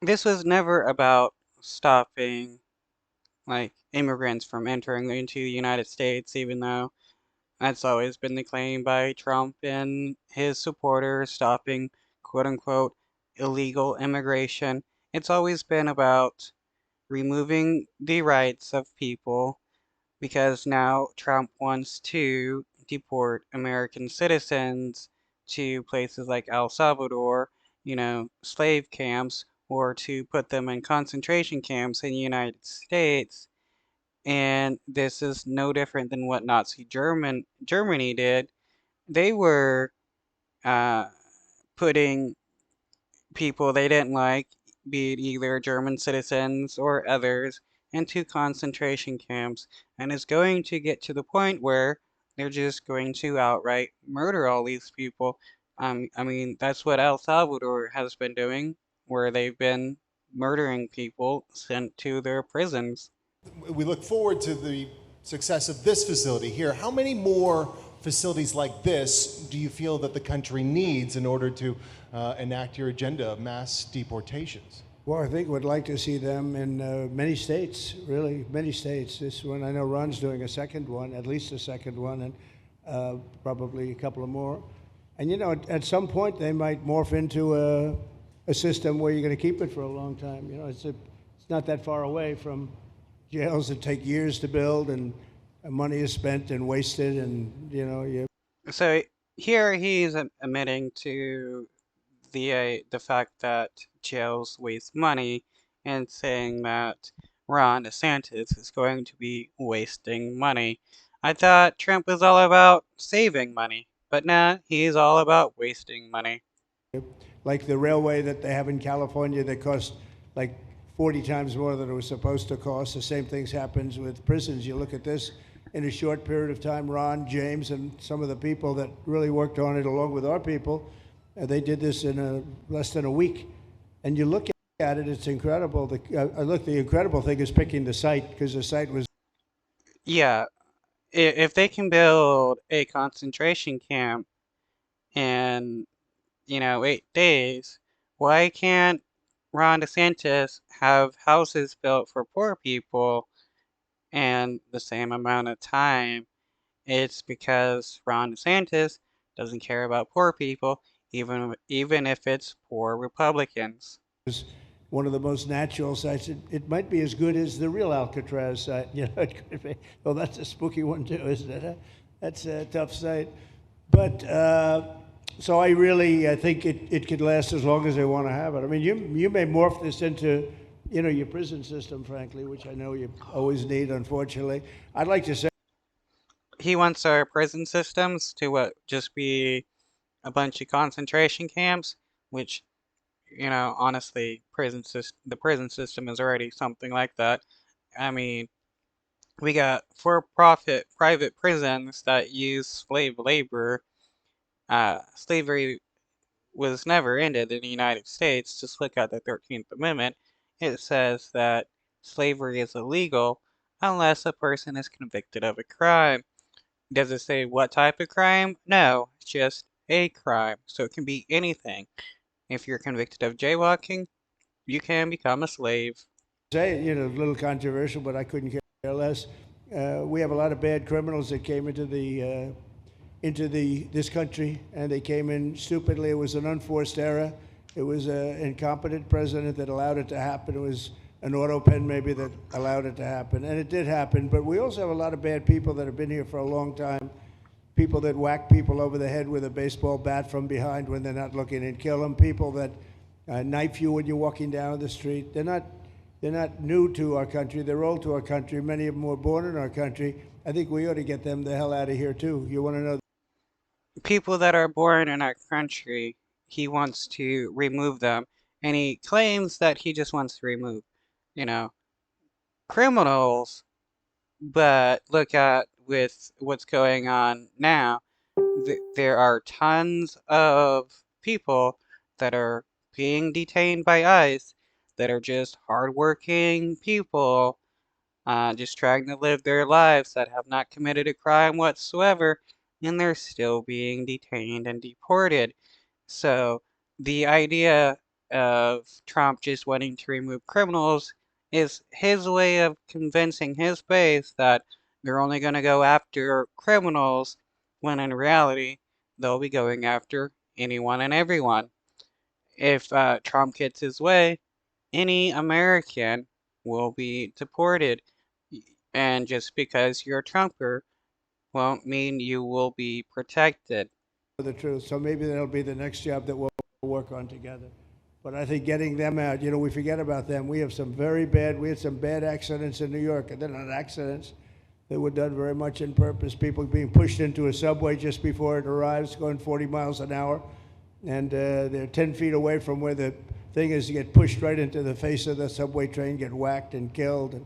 this was never about stopping like immigrants from entering into the United States, even though that's always been the claim by Trump and his supporters, stopping quote unquote illegal immigration. It's always been about removing the rights of people because now Trump wants to deport American citizens to places like El Salvador, slave camps, or to put them in concentration camps in the United States. And this is no different than what Germany did. They were uh, putting people they didn't like, be it either German citizens or others, into concentration camps, and it's going to get to the point where they're just going to outright murder all these people. I mean, that's what El Salvador has been doing, where they've been murdering people sent to their prisons. We look forward to the success of this facility here. How many more facilities like this do you feel that the country needs in order to enact your agenda of mass deportations? Well, I think we'd like to see them in many states, really, many states. This one, I know Ron's doing a second one, at least a second one, and probably a couple of more. And at some point, they might morph into a system where you're going to keep it for a long time. It's not that far away from jails that take years to build, and money is spent and wasted, and you. So here he's admitting to the fact that jails waste money and saying that Ron DeSantis is going to be wasting money. I thought Trump was all about saving money, but nah, he's all about wasting money. Like the railway that they have in California that costs like 40 times more than it was supposed to cost. The same things happens with prisons. You look at this in a short period of time, Ron, James, and some of the people that really worked on it along with our people, they did this in less than a week. And you look at it, it's incredible. The incredible thing is picking the site, because the site was. Yeah, if they can build a concentration camp in, 8 days, why can't Ron DeSantis have houses built for poor people in the same amount of time? It's because Ron DeSantis doesn't care about poor people, even if it's poor Republicans. Was one of the most natural sites. It might be as good as the real Alcatraz site. It could be. Well, that's a spooky one too, isn't it? Huh? That's a tough site. But so I think it could last as long as they want to have it. I mean, you may morph this into your prison system, frankly, which I know you always need, unfortunately. I'd like to say. He wants our prison systems to just be a bunch of concentration camps, which, honestly, the prison system is already something like that. I mean, we got for-profit private prisons that use slave labor. Slavery was never ended in the United States. Just look at the 13th Amendment. It says that slavery is illegal unless a person is convicted of a crime. Does it say what type of crime? No, it's just a crime. So it can be anything. If you're convicted of jaywalking, you can become a slave. Say, a little controversial, but I couldn't care less. We have a lot of bad criminals that came into this country, and they came in stupidly. It was an unforced error. It was an incompetent president that allowed it to happen. It was an auto pen maybe that allowed it to happen, and it did happen. But we also have a lot of bad people that have been here for a long time. People that whack people over the head with a baseball bat from behind when they're not looking and kill them. People that knife you when you're walking down the street. They're not new to our country. They're old to our country. Many of them were born in our country. I think we ought to get them the hell out of here too. You want to know? People that are born in our country, he wants to remove them. And he claims that he just wants to remove, you know, criminals. But look at with what's going on now. There are tons of people that are being detained by ICE that are just hardworking people, just trying to live their lives that have not committed a crime whatsoever, and they're still being detained and deported. So the idea of Trump just wanting to remove criminals is his way of convincing his base that they're only going to go after criminals when in reality they'll be going after anyone and everyone. If Trump gets his way, any American will be deported. And just because you're a Trumper won't mean you will be protected. The truth. So maybe that'll be the next job that we'll work on together. But I think getting them out, we forget about them. We had some bad accidents in New York, and they're not accidents. They were done very much in purpose. People being pushed into a subway just before it arrives, going 40 miles an hour, and they're 10 feet away from where the thing is, to get pushed right into the face of the subway train, get whacked and killed. And